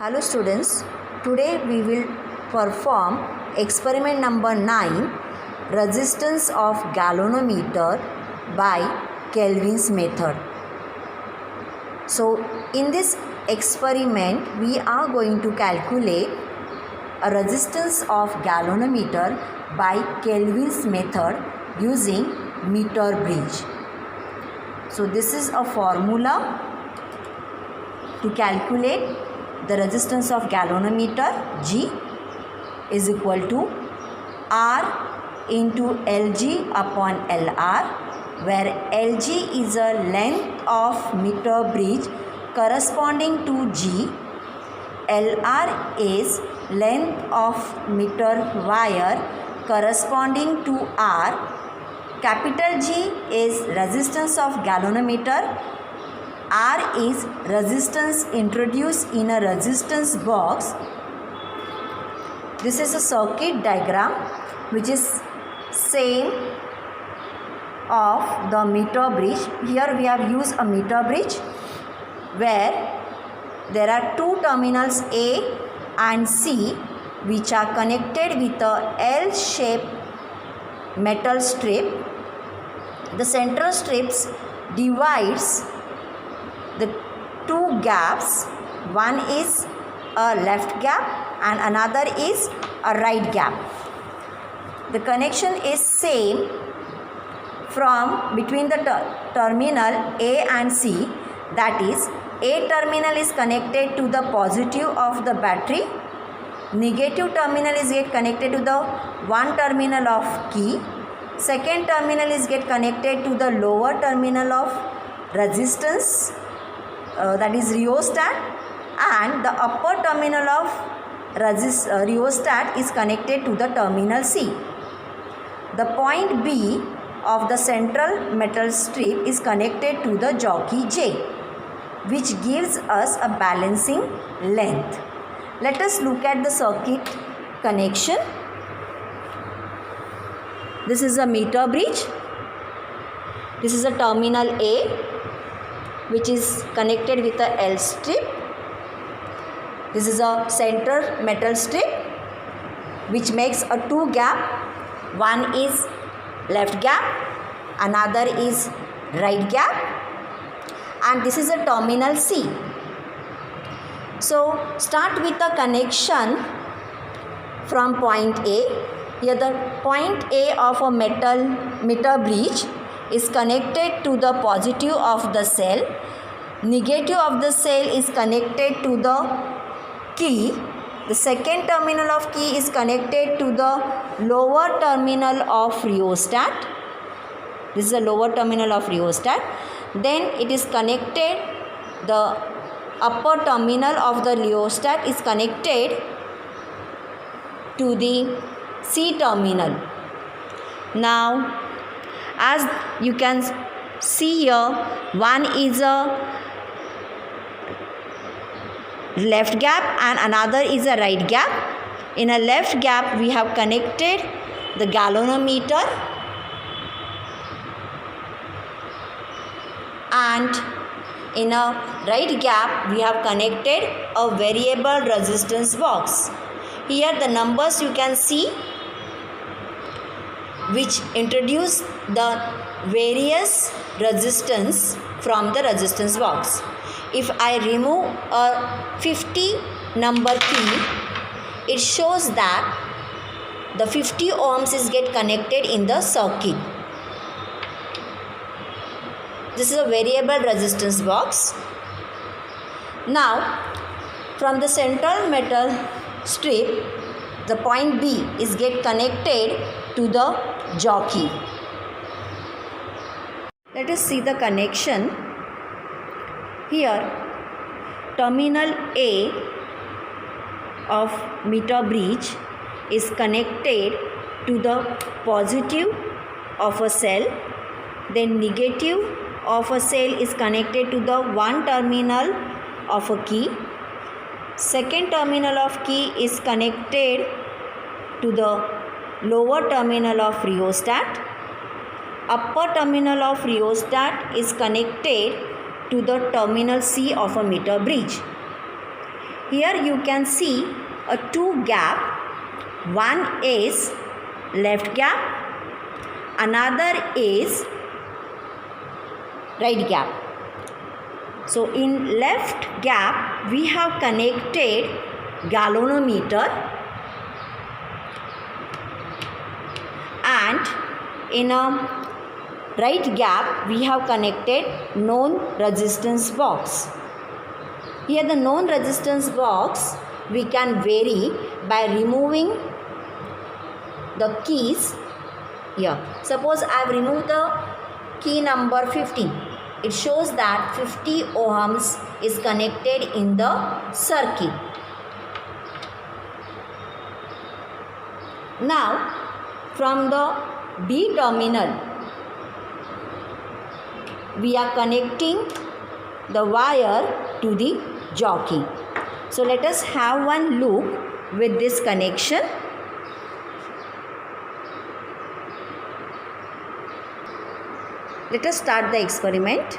Hello students, today we will perform experiment number 9, resistance of galvanometer by Kelvin's method. So in this experiment we are going to calculate a resistance of galvanometer by Kelvin's method using meter bridge. So this is a formula to calculate the resistance of galvanometer. G is equal to R into Lg upon Lr, where Lg is a length of meter bridge corresponding to G, Lr is length of meter wire corresponding to R, capital G is resistance of galvanometer, R is resistance introduced in a resistance box. This is a circuit diagram which is same of the meter bridge. Here we have used a meter bridge where there are two terminals A and C which are connected with a L-shaped metal strip. The central strips divides the two gaps. One is a left gap and another is a right gap. The connection is same from between the terminal A and C, that is A terminal is connected to the positive of the battery, negative terminal is get connected to the one terminal of key, second terminal is get connected to the lower terminal of resistance, that is rheostat, and the upper terminal of rheostat is connected to the terminal C. The point B of the central metal strip is connected to the jockey J, which gives us a balancing length. Let us look at the circuit connection. This is a meter bridge. This is a terminal A which is connected with a L strip. This is a center metal strip which makes a two gap. One is left gap, another is right gap, and this is a terminal C. So start with the connection from point A. Here the point A of a meter bridge is connected to the positive of the cell, negative of the cell is connected to the key, the second terminal of key is connected to the lower terminal of rheostat. This is the lower terminal of rheostat. Then it is connected, the upper terminal of the rheostat is connected to the C terminal. Now as you can see here, one is a left gap and another is a right gap. In a left gap we have connected the galvanometer, and in a right gap we have connected a variable resistance box. Here the numbers you can see which introduce the various resistance from the resistance box. If I remove a 50 number key, it shows that the 50 ohms is get connected in the circuit. This is a variable resistance box. Now from the central metal strip, the point B is get connected to the jockey. Let us see the connection. Here terminal A of meter bridge is connected to the positive of a cell, then negative of a cell is connected to the one terminal of a key, second terminal of key is connected to the lower terminal of rheostat, upper terminal of rheostat is connected to the terminal C of a meter bridge. here you can see a two gap. One is left gap, another is right gap. So in left gap we have connected galvanometer, and in a right gap we have connected known resistance box. Here the known resistance box we can vary by removing the keys here. Suppose I have removed the key number 15. It shows that 50 ohms is connected in the circuit. Now from the B terminal we are connecting the wire to the jockey. So let us have one look with this connection. Let us start the experiment.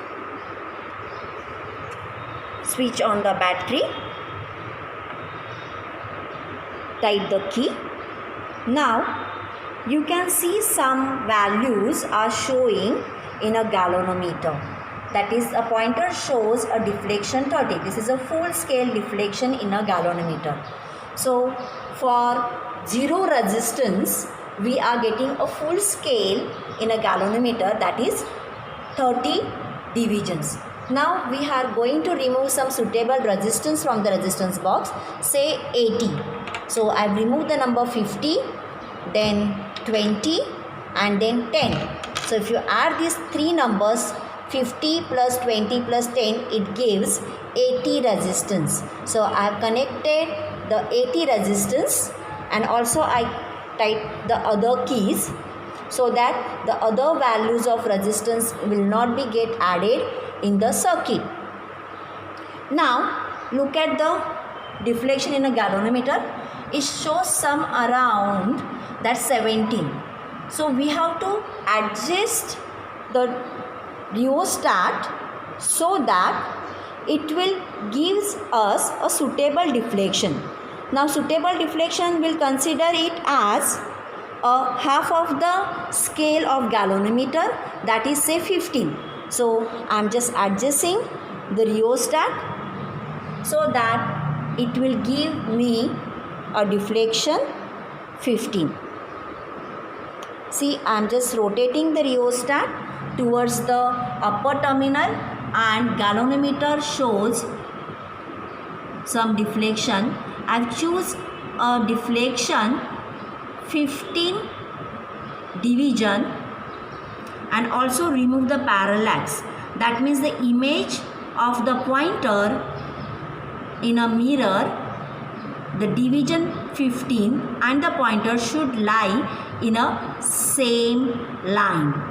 Switch on the battery. Type the key. Now you can see some values are showing in a galvanometer. That is, a pointer shows a deflection 30. This is a full scale deflection in a galvanometer. So for zero resistance we are getting a full scale in a galvanometer, that is 30 divisions. Now we are going to remove some suitable resistance from the resistance box, say 80. So I have removed the number 50, then 20 and then 10. So if you add these three numbers, 50 plus 20 plus 10, it gives 80 resistance. So I have connected the 80 resistance, and also I type the other keys so that the other values of resistance will not be get added in the circuit. Now look at the deflection in a galvanometer. It shows some around that 17. So we have to adjust the rheostat so that it will gives us a suitable deflection. Now suitable deflection will consider it as a half of the scale of galvanometer, that is say 15. So I am just adjusting the rheostat so that it will give me a deflection 15. See, I am just rotating the rheostat towards the upper terminal, and galvanometer shows some deflection. I have choose a deflection 15 division and also remove the parallax. That means the image of the pointer in a mirror, the division 15 and the pointer should lie in a same line.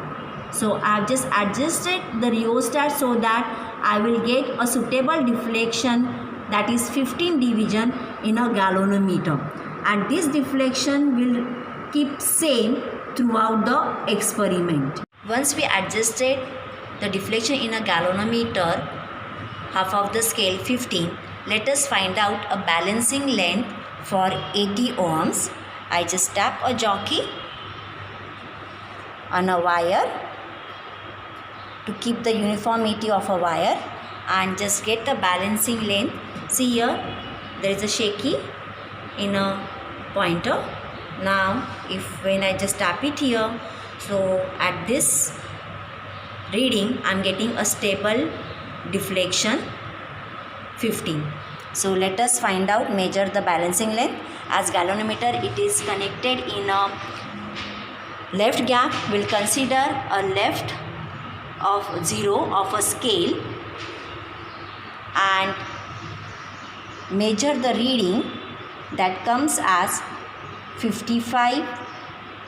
So I have just adjusted the rheostat so that I will get a suitable deflection, that is 15 division in a galvanometer, and this deflection will keep same throughout the experiment. Once we adjusted the deflection in a galvanometer, half of the scale 15, let us find out a balancing length for 80 ohms. I just tap a jockey on a wire to keep the uniformity of a wire and just get the balancing length. See here, there is a shaky in a pointer. Now when I just tap it here, so at this reading I am getting a stable deflection 15. So let us find out, measure the balancing length. As galvanometer it is connected in a left gap, will consider a left of 0 of a scale and measure the reading that comes as 55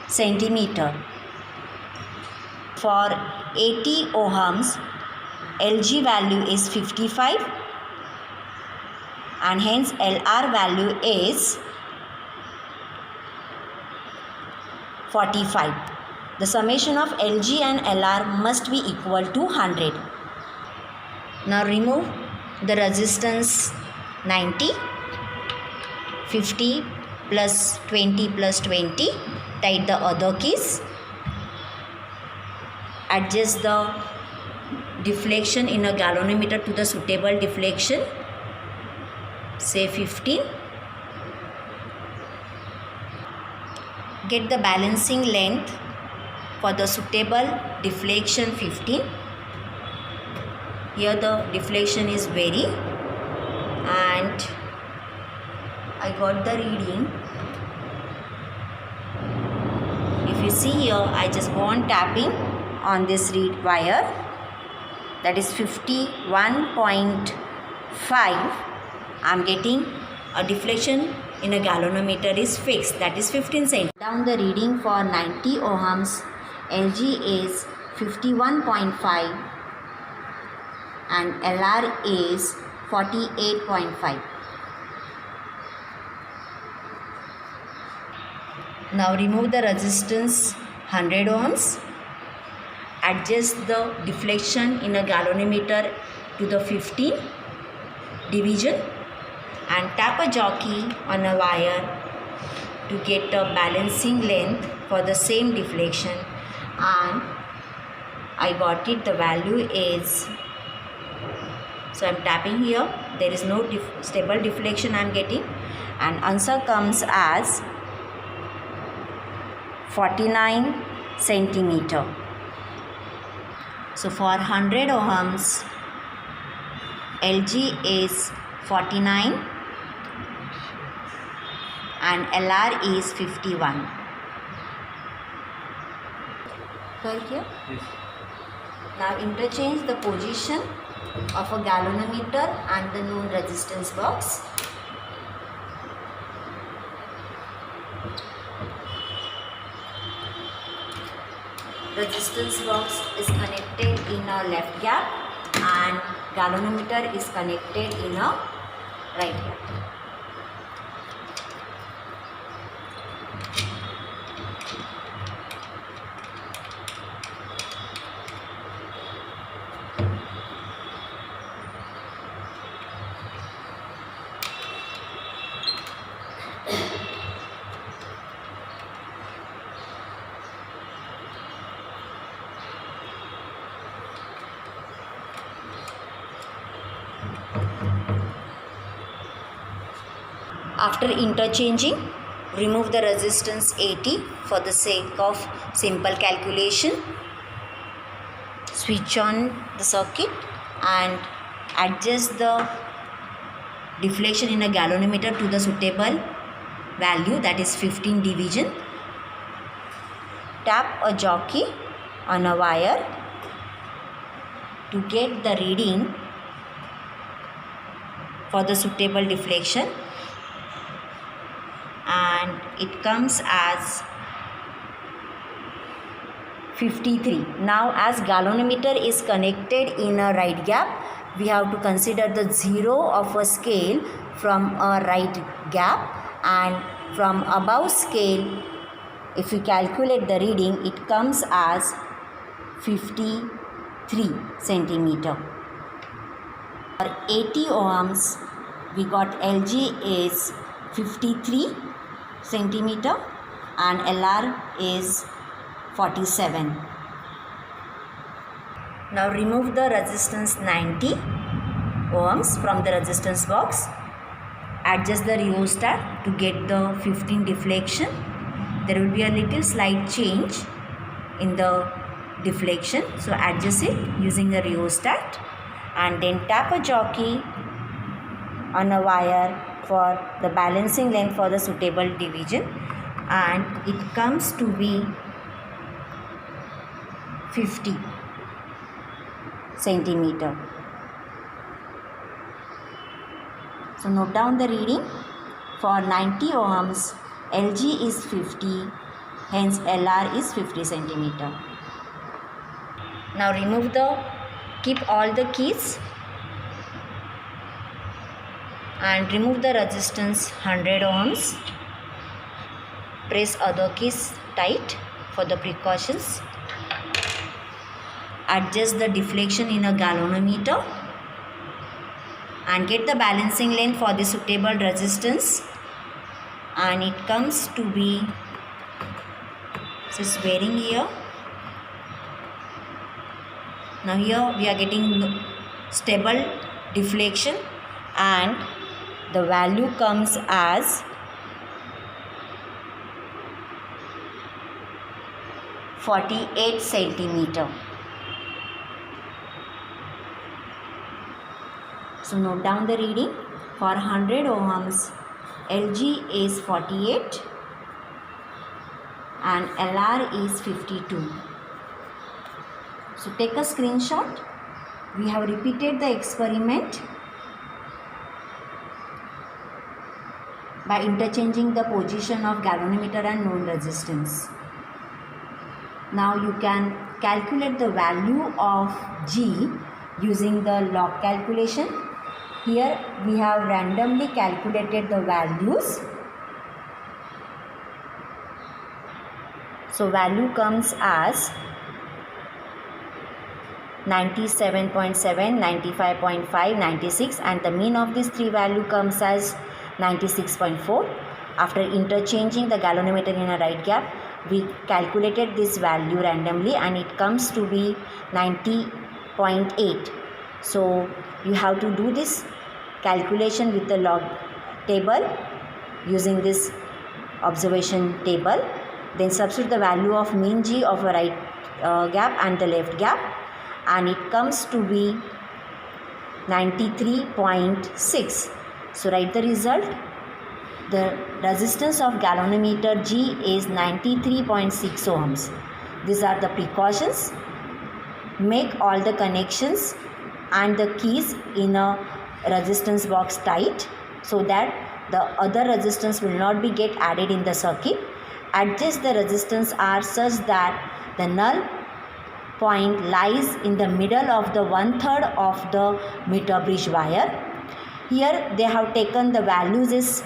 centimeter. For 80 ohms, LG value is 55 and hence LR value is 45. The summation of LG and LR must be equal to 100. Now remove the resistance 90 50 plus 20 plus 20. Tight the other keys. Adjust the deflection in a galvanometer to the suitable deflection. Say 15. Get the balancing length for the suitable deflection 15. Here the deflection is vary, and I got the reading. If you see here, I just go on tapping on this read wire, that is 51.5. I am getting a deflection in a galvanometer is fixed, that is 15 cm. Down the reading for 90 ohms, LG is 51.5 and LR is 48.5. Now remove the resistance 100 ohms. Adjust the deflection in a galvanometer to the 15 division and tap a jockey on a wire to get a balancing length for the same deflection, and I got it. The value is, so I am tapping here, there is no stable deflection I am getting, and answer comes as 49 centimeter. So for 100 ohms, LG is 49 and LR is 51. Correct here? Yes. Now interchange the position of a galvanometer and the known resistance box. Resistance box is connected in a left gap and galvanometer is connected in a right gap. After interchanging, remove the resistance 80 for the sake of simple calculation. Switch on the circuit and adjust the deflection in a galvanometer to the suitable value, that is 15 division. Tap a jockey on a wire to get the reading for the suitable deflection, and it comes as 53. Now as galvanometer is connected in a right gap, we have to consider the zero of a scale from a right gap, and from above scale, if we calculate the reading, it comes as 53 centimeter. For 80 ohms, we got LG is 53 centimeter and LR is 47. Now remove the resistance 90 ohms from the resistance box. Adjust the rheostat to get the 15 deflection. There will be a little slight change in the deflection, so adjust it using the rheostat, and then tap a jockey on a wire for the balancing length for the suitable division, and it comes to be 50 centimeter. So note down the reading. For 90 ohms, LG is 50, hence LR is 50 centimeter. Now keep all the keys and remove the resistance 100 ohms. Press other keys tight for the precautions. Adjust the deflection in a galvanometer and get the balancing length for the suitable resistance and it comes to be, this is bearing here. Now here we are getting stable deflection and the value comes as 48 centimeter. So note down the reading. For 100 ohms, LG is 48 and LR is 52. So take a screenshot. We have repeated the experiment by interchanging the position of galvanometer and known resistance. Now you can calculate the value of G using the log calculation. Here we have randomly calculated the values. So value comes as 97.7, 95.5, 96 and the mean of these three value comes as 96.4. After interchanging the galvanometer in a right gap, we calculated this value randomly and it comes to be 90.8. So you have to do this calculation with the log table using this observation table. Then substitute the value of mean G of a right gap and the left gap and it comes to be 93.6. So write the result. The resistance of galvanometer G is 93.6 ohms. These are the precautions. Make all the connections and the keys in a resistance box tight so that the other resistance will not be get added in the circuit. Adjust the resistance R such that the null point lies in the middle of the 1/3 of the meter bridge wire. Here they have taken the values is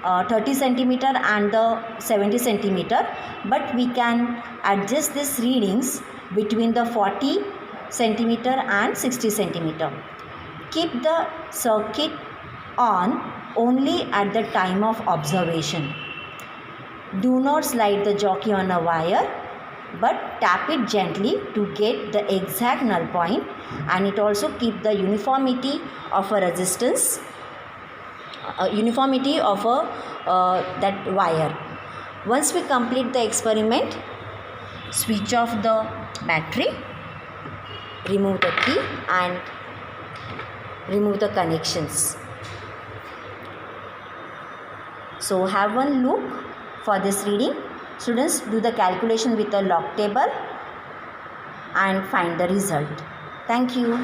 30 centimeter and the 70 centimeter, but we can adjust these readings between the 40 centimeter and 60 centimeter. Keep the circuit on only at the time of observation. Do not slide the jockey on a wire, but tap it gently to get the exact null point, and it also keep the uniformity of a resistance, uniformity of that wire. Once we complete the experiment, switch off the battery, remove the key and remove the connections. So have one look for this reading. Students, do the calculation with a log table and find the result. Thank you.